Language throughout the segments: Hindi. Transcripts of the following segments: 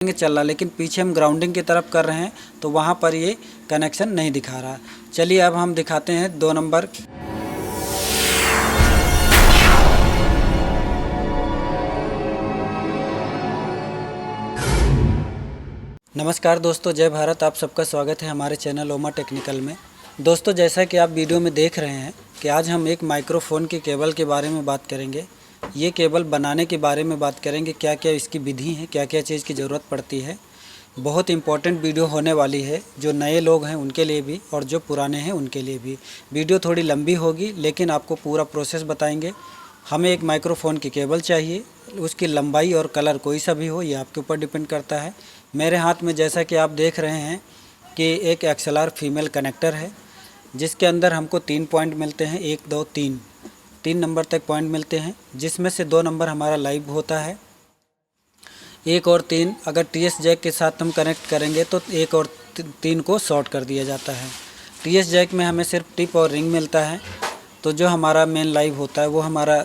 चल रहा, लेकिन पीछे हम ग्राउंडिंग की तरफ कर रहे हैं तो वहाँ पर ये कनेक्शन नहीं दिखा रहा। चलिए अब हम दिखाते हैं 2 नंबर। नमस्कार दोस्तों, जय भारत। आप सबका स्वागत है हमारे चैनल ओमा टेक्निकल में। दोस्तों, जैसा कि आप वीडियो में देख रहे हैं कि आज हम एक माइक्रोफोन के केबल के बारे में बात करेंगे। ये केबल बनाने के बारे में बात करेंगे, क्या क्या इसकी विधि है, क्या क्या चीज़ की ज़रूरत पड़ती है। बहुत इंपॉर्टेंट वीडियो होने वाली है, जो नए लोग हैं उनके लिए भी और जो पुराने हैं उनके लिए भी। वीडियो थोड़ी लंबी होगी, लेकिन आपको पूरा प्रोसेस बताएंगे। हमें एक माइक्रोफोन की केबल चाहिए, उसकी लंबाई और कलर कोई सा भी हो, ये आपके ऊपर डिपेंड करता है। मेरे हाथ में जैसा कि आप देख रहे हैं कि एक XLR फीमेल कनेक्टर है, जिसके अंदर हमको 3 पॉइंट मिलते हैं, 1 2 3 नंबर तक पॉइंट मिलते हैं, जिसमें से 2 नंबर हमारा लाइव होता है। 1 और 3 अगर TS जैक के साथ हम कनेक्ट करेंगे तो 1 और 3 को शॉर्ट कर दिया जाता है। TS जैक में हमें सिर्फ टिप और रिंग मिलता है, तो जो हमारा मेन लाइव होता है वो हमारा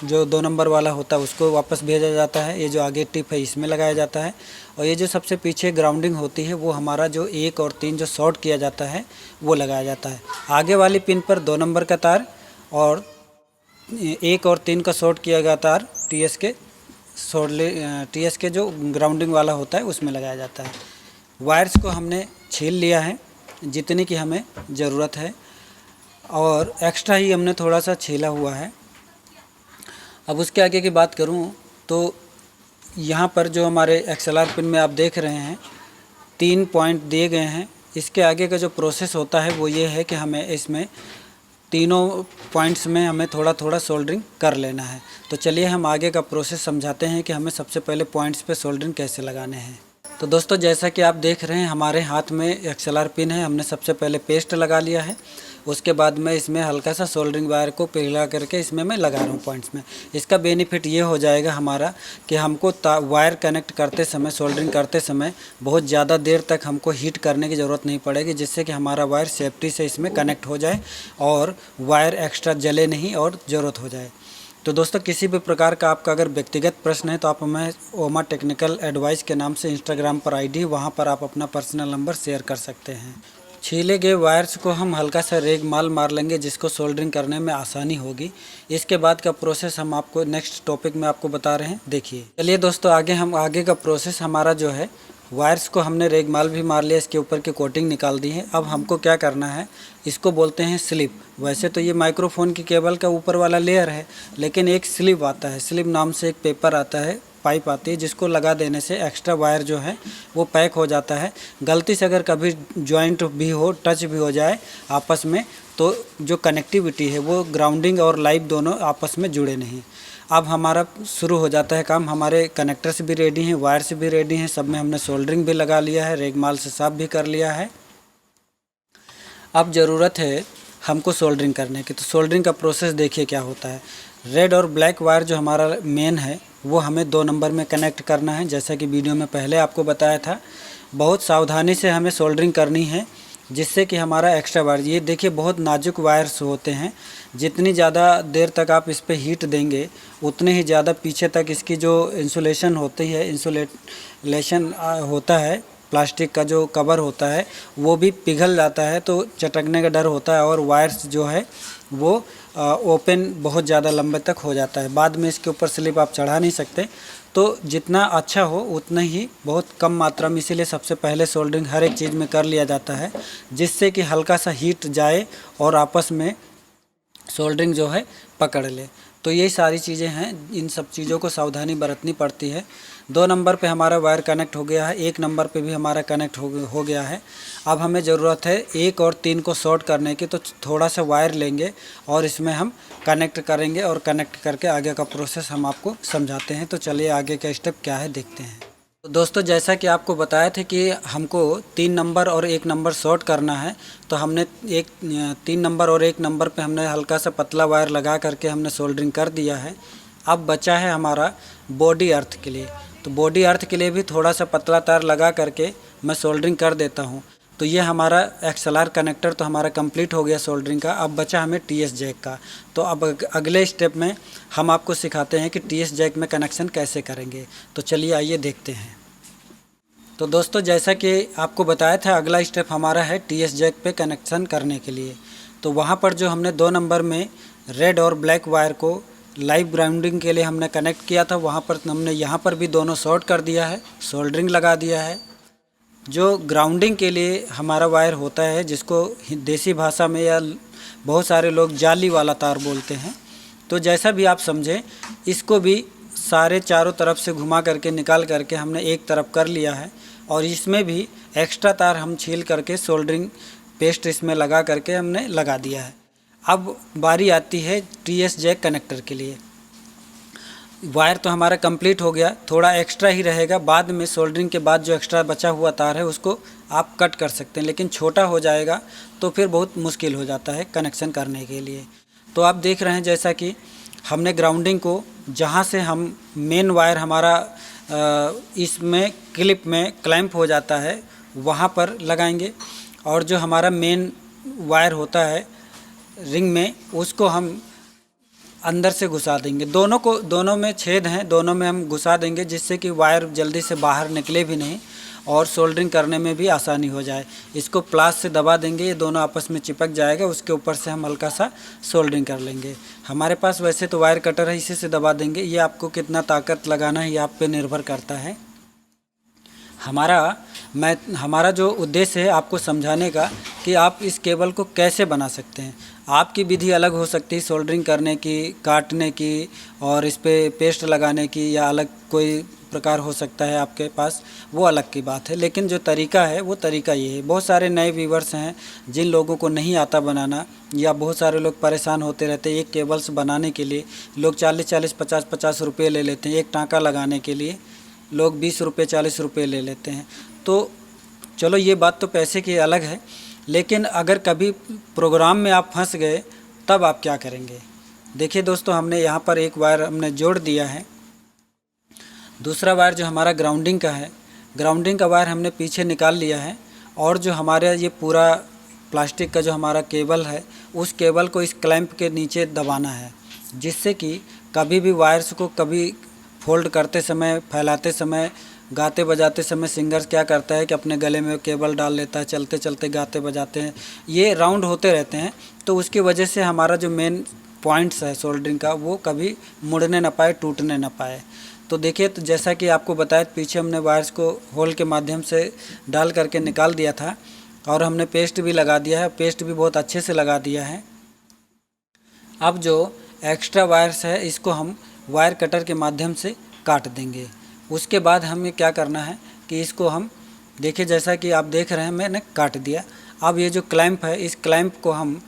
जो 2 नंबर वाला होता है उसको वापस भेजा जाता है। ये जो आगे टिप है इसमें लगाया जाता है, और ये जो सबसे पीछे ग्राउंडिंग होती है वो हमारा जो 1 और 3 जो शॉर्ट किया जाता है वो लगाया जाता है। आगे वाली पिन पर 2 नंबर का तार और 1 और 3 का शॉर्ट किया गया तार TS के जो ग्राउंडिंग वाला होता है उसमें लगाया जाता है। वायर्स को हमने छील लिया है जितनी की हमें ज़रूरत है, और एक्स्ट्रा ही हमने थोड़ा सा छीला हुआ है। अब उसके आगे की बात करूं तो यहाँ पर जो हमारे XLR पिन में आप देख रहे हैं 3 पॉइंट दिए गए हैं। इसके आगे का जो प्रोसेस होता है वो ये है कि हमें इसमें तीनों पॉइंट्स में हमें थोड़ा थोड़ा सोल्डरिंग कर लेना है। तो चलिए हम आगे का प्रोसेस समझाते हैं कि हमें सबसे पहले पॉइंट्स पे सोल्डरिंग कैसे लगाने हैं। तो दोस्तों, जैसा कि आप देख रहे हैं हमारे हाथ में XLR पिन है। हमने सबसे पहले पेस्ट लगा लिया है, उसके बाद में इसमें हल्का सा सोल्डरिंग वायर को पिघला करके इसमें मैं लगा रहा हूँ पॉइंट्स में। इसका बेनिफिट ये हो जाएगा हमारा कि हमको वायर कनेक्ट करते समय, सोल्डरिंग करते समय बहुत ज़्यादा देर तक हमको हीट करने की ज़रूरत नहीं पड़ेगी, जिससे कि हमारा वायर सेफ्टी से इसमें कनेक्ट हो जाए और वायर एक्स्ट्रा जले नहीं और ज़रूरत हो जाए। तो दोस्तों, किसी भी प्रकार का आपका अगर व्यक्तिगत प्रश्न है तो आप हमें ओमा टेक्निकल एडवाइस के नाम से इंस्टाग्राम पर ID, वहाँ पर आप अपना पर्सनल नंबर शेयर कर सकते हैं। छीले गए वायर्स को हम हल्का सा रेगमाल मार लेंगे, जिसको सोल्डरिंग करने में आसानी होगी। इसके बाद का प्रोसेस हम आपको नेक्स्ट टॉपिक में आपको बता रहे हैं, देखिए। चलिए दोस्तों, आगे का प्रोसेस हमारा जो है, वायर्स को हमने रेगमाल भी मार लिया, इसके ऊपर की कोटिंग निकाल दी है। अब हमको क्या करना है, इसको बोलते हैं स्लिप। वैसे तो ये माइक्रोफोन की केबल का ऊपर वाला लेयर है, लेकिन एक स्लिप आता है। स्लिप नाम से एक पेपर आता है, पाइप आती है, जिसको लगा देने से एक्स्ट्रा वायर जो है वो पैक हो जाता है। गलती से अगर कभी जॉइंट भी हो, टच भी हो जाए आपस में, तो जो कनेक्टिविटी है वो ग्राउंडिंग और लाइव दोनों आपस में जुड़े नहीं। अब हमारा शुरू हो जाता है काम। हमारे कनेक्टर्स भी रेडी हैं, वायर्स भी रेडी हैं, सब में हमने सोल्डरिंग भी लगा लिया है, रेगमाल से साफ भी कर लिया है। अब ज़रूरत है हमको सोल्डरिंग करने की। तो सोल्डरिंग का प्रोसेस देखिए क्या होता है। रेड और ब्लैक वायर जो हमारा मेन है वो हमें 2 नंबर में कनेक्ट करना है, जैसा कि वीडियो में पहले आपको बताया था। बहुत सावधानी से हमें सोल्डरिंग करनी है, जिससे कि हमारा एक्स्ट्रा वायर, ये देखिए बहुत नाजुक वायर्स होते हैं। जितनी ज़्यादा देर तक आप इस पर हीट देंगे उतने ही ज़्यादा पीछे तक इसकी जो इंसुलेशन होती है, इंसुलेशन होता है, प्लास्टिक का जो कवर होता है वो भी पिघल जाता है, तो चटकने का डर होता है, और वायर्स जो है वो ओपन बहुत ज़्यादा लंबे तक हो जाता है। बाद में इसके ऊपर स्लिप आप चढ़ा नहीं सकते। तो जितना अच्छा हो उतना ही बहुत कम मात्रा में, इसीलिए सबसे पहले सोल्डरिंग हर एक चीज़ में कर लिया जाता है, जिससे कि हल्का सा हीट जाए और आपस में सोल्डरिंग जो है पकड़ ले। तो यही सारी चीज़ें हैं, इन सब चीज़ों को सावधानी बरतनी पड़ती है। 2 नंबर पे हमारा वायर कनेक्ट हो गया है, 1 नंबर पे भी हमारा कनेक्ट हो गया है। अब हमें ज़रूरत है 1 और 3 को शॉर्ट करने की, तो थोड़ा सा वायर लेंगे और इसमें हम कनेक्ट करेंगे, और कनेक्ट करके आगे का प्रोसेस हम आपको समझाते हैं। तो चलिए आगे का स्टेप क्या है देखते हैं। तो दोस्तों, जैसा कि आपको बताया था कि हमको 3 नंबर और 1 नंबर शॉर्ट करना है, तो हमने 3 नंबर और 1 नंबर पे हमने हल्का सा पतला वायर लगा करके हमने सोल्डरिंग कर दिया है। अब बचा है हमारा बॉडी अर्थ के लिए। तो बॉडी अर्थ के लिए भी थोड़ा सा पतला तार लगा करके मैं सोल्डरिंग कर देता हूँ। तो ये हमारा XLR कनेक्टर तो हमारा कंप्लीट हो गया सोल्डरिंग का। अब बचा हमें TS जैक का। तो अब अगले स्टेप में हम आपको सिखाते हैं कि TS जैक में कनेक्शन कैसे करेंगे। तो चलिए आइए देखते हैं। तो दोस्तों जैसा कि आपको बताया था, अगला स्टेप हमारा है टीएस जैक पे कनेक्शन करने के लिए। तो वहाँ पर जो हमने 2 नंबर में रेड और ब्लैक वायर को लाइव ग्राउंडिंग के लिए हमने कनेक्ट किया था, वहाँ पर हमने यहाँ पर भी दोनों शॉर्ट कर दिया है, सोल्डरिंग लगा दिया है। जो ग्राउंडिंग के लिए हमारा वायर होता है, जिसको देसी भाषा में या बहुत सारे लोग जाली वाला तार बोलते हैं, तो जैसा भी आप समझें, इसको भी सारे चारों तरफ से घुमा करके निकाल करके हमने एक तरफ कर लिया है। और इसमें भी एक्स्ट्रा तार हम छील करके सोल्डरिंग पेस्ट इसमें लगा करके हमने लगा दिया है। अब बारी आती है टीएस जैक कनेक्टर के लिए। वायर तो हमारा कंप्लीट हो गया, थोड़ा एक्स्ट्रा ही रहेगा, बाद में सोल्डरिंग के बाद जो एक्स्ट्रा बचा हुआ तार है उसको आप कट कर सकते हैं, लेकिन छोटा हो जाएगा तो फिर बहुत मुश्किल हो जाता है कनेक्शन करने के लिए। तो आप देख रहे हैं जैसा कि हमने ग्राउंडिंग को जहाँ से हम मेन वायर हमारा इसमें क्लिप में क्लैंप हो जाता है वहाँ पर लगाएंगे, और जो हमारा मेन वायर होता है रिंग में उसको हम अंदर से घुसा देंगे। दोनों में छेद हैं, दोनों में हम घुसा देंगे, जिससे कि वायर जल्दी से बाहर निकले भी नहीं और सोल्डरिंग करने में भी आसानी हो जाए। इसको प्लास से दबा देंगे, ये दोनों आपस में चिपक जाएगा, उसके ऊपर से हम हल्का सा सोल्डरिंग कर लेंगे। हमारे पास वैसे तो वायर कटर है, इसी से दबा देंगे। ये आपको कितना ताकत लगाना है ये आप पे निर्भर करता है। हमारा जो उद्देश्य है आपको समझाने का कि आप इस केबल को कैसे बना सकते हैं। आपकी विधि अलग हो सकती है सोल्डरिंग करने की, काटने की और इस पे पेस्ट लगाने की, या अलग कोई प्रकार हो सकता है आपके पास, वो अलग की बात है। लेकिन जो तरीका है वो तरीका ये है। बहुत सारे नए व्यूवर्स हैं जिन लोगों को नहीं आता बनाना, या बहुत सारे लोग परेशान होते रहते हैं। एक केबल्स बनाने के लिए लोग 40-40, 50-50 रुपये ले लेते हैं। एक टाँका लगाने के लिए लोग 20 रुपये 40 रुपये ले लेते हैं। तो चलो ये बात तो पैसे की अलग है, लेकिन अगर कभी प्रोग्राम में आप फंस गए तब आप क्या करेंगे। देखिए दोस्तों, हमने यहाँ पर एक वायर हमने जोड़ दिया है। दूसरा वायर जो हमारा ग्राउंडिंग का है, ग्राउंडिंग का वायर हमने पीछे निकाल लिया है, और जो हमारा ये पूरा प्लास्टिक का जो हमारा केबल है उस केबल को इस क्लैंप के नीचे दबाना है, जिससे कि कभी भी वायर्स को कभी फोल्ड करते समय, फैलाते समय, गाते बजाते समय सिंगर्स क्या करता है कि अपने गले में केबल डाल लेता है, चलते चलते गाते बजाते हैं, ये राउंड होते रहते हैं। तो उसकी वजह से हमारा जो मेन पॉइंट्स है सोल्डरिंग का वो कभी मुड़ने ना पाए, टूटने ना पाए। तो देखिए, तो जैसा कि आपको बताया, पीछे हमने वायर्स को होल के माध्यम से डाल करके निकाल दिया था, और हमने पेस्ट भी लगा दिया है, पेस्ट भी बहुत अच्छे से लगा दिया है। अब जो एक्स्ट्रा वायर्स है इसको हम वायर कटर के माध्यम से काट देंगे। उसके बाद हमें क्या करना है कि इसको हम देखिए, जैसा कि आप देख रहे हैं मैंने काट दिया। अब ये जो क्लैंप है इस क्लैंप को हम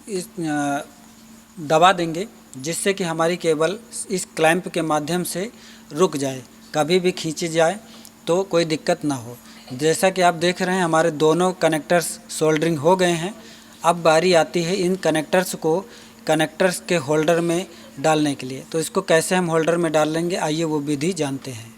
इस दबा देंगे, जिससे कि हमारी केबल इस क्लैंप के माध्यम से रुक जाए, कभी भी खींची जाए तो कोई दिक्कत ना हो। जैसा कि आप देख रहे हैं हमारे दोनों कनेक्टर्स सोल्डरिंग हो गए हैं। अब बारी आती है इन कनेक्टर्स को कनेक्टर्स के होल्डर में डालने के लिए। तो इसको कैसे हम होल्डर में डाल लेंगे, आइए वो विधि जानते हैं।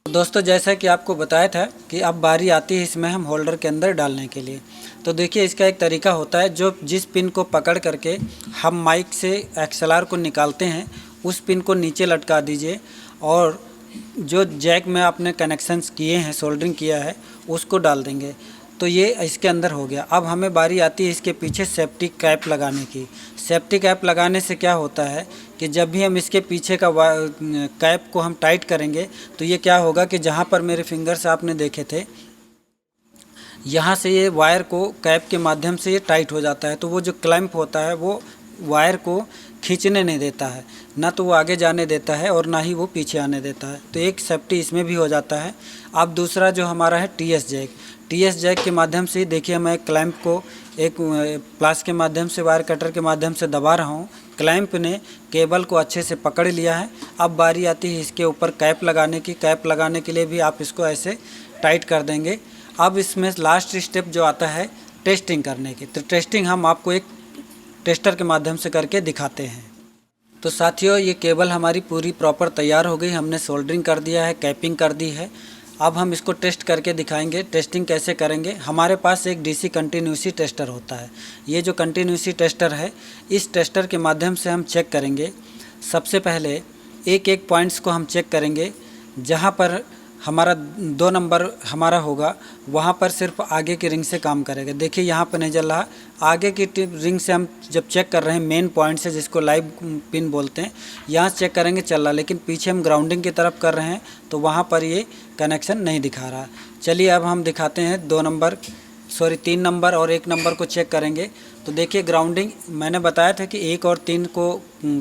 दोस्तों, जैसा कि आपको बताया था कि अब बारी आती है इसमें हम होल्डर के अंदर डालने के लिए। तो देखिए, इसका एक तरीका होता है, जो जिस पिन को पकड़ करके हम माइक से एक्सएलआर को निकालते हैं उस पिन को नीचे लटका दीजिए, और जो जैक में आपने कनेक्शंस किए हैं, सोल्डरिंग किया है, उसको डाल देंगे। तो ये इसके अंदर हो गया। अब हमें बारी आती है इसके पीछे सेफ्टी कैप लगाने की। सेफ्टी कैप लगाने से क्या होता है कि जब भी हम इसके पीछे का कैप को हम टाइट करेंगे तो ये क्या होगा कि जहाँ पर मेरे फिंगर्स आपने देखे थे, यहाँ से ये वायर को कैप के माध्यम से ये टाइट हो जाता है। तो वो जो क्लैंप होता है वो वायर को खींचने नहीं देता है, ना तो वो आगे जाने देता है और ना ही वो पीछे आने देता है। तो एक सेफ्टी इसमें भी हो जाता है। अब दूसरा जो हमारा है टीएस जैक के माध्यम से देखिए, मैं क्लैंप को एक प्लास के माध्यम से, वायर कटर के माध्यम से दबा रहा हूँ। क्लैंप ने केबल को अच्छे से पकड़ लिया है। अब बारी आती है इसके ऊपर कैप लगाने की। कैप लगाने के लिए भी आप इसको ऐसे टाइट कर देंगे। अब इसमें लास्ट स्टेप जो आता है टेस्टिंग करने की। तो टेस्टिंग हम आपको एक टेस्टर के माध्यम से करके दिखाते हैं। तो साथियों, ये केबल हमारी पूरी प्रॉपर तैयार हो गई। हमने सोल्डरिंग कर दिया है, कैपिंग कर दी है। अब हम इसको टेस्ट करके दिखाएंगे। टेस्टिंग कैसे करेंगे, हमारे पास एक डीसी कंटिन्यूसी टेस्टर होता है। ये जो कंटिन्यूसी टेस्टर है, इस टेस्टर के माध्यम से हम चेक करेंगे। सबसे पहले एक एक पॉइंट्स को हम चेक करेंगे। जहाँ पर हमारा 2 नंबर हमारा होगा, वहाँ पर सिर्फ आगे की रिंग से काम करेगा। देखिए यहाँ पर नहीं जल रहा, आगे की रिंग से हम जब चेक कर रहे हैं मेन पॉइंट से, जिसको लाइव पिन बोलते हैं, यहाँ से चेक करेंगे चल रहा, लेकिन पीछे हम ग्राउंडिंग की तरफ कर रहे हैं तो वहाँ पर ये कनेक्शन नहीं दिखा रहा। चलिए अब हम दिखाते हैं 3 नंबर और 1 नंबर को चेक करेंगे। तो देखिए ग्राउंडिंग मैंने बताया था कि 1 और 3 को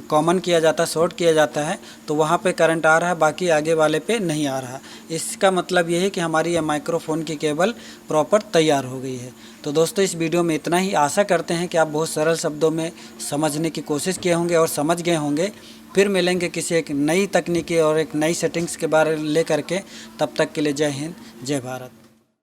कॉमन किया जाता है, शॉर्ट किया जाता है, तो वहाँ पे करंट आ रहा है, बाकी आगे वाले पे नहीं आ रहा। इसका मतलब ये है कि हमारी ये माइक्रोफोन की केबल प्रॉपर तैयार हो गई है। तो दोस्तों इस वीडियो में इतना ही। आशा करते हैं कि आप बहुत सरल शब्दों में समझने की कोशिश किए होंगे और समझ गए होंगे। फिर मिलेंगे किसी एक नई तकनीकी और एक नई सेटिंग्स के बारे में लेकर के। तब तक के लिए जय हिंद, जय भारत।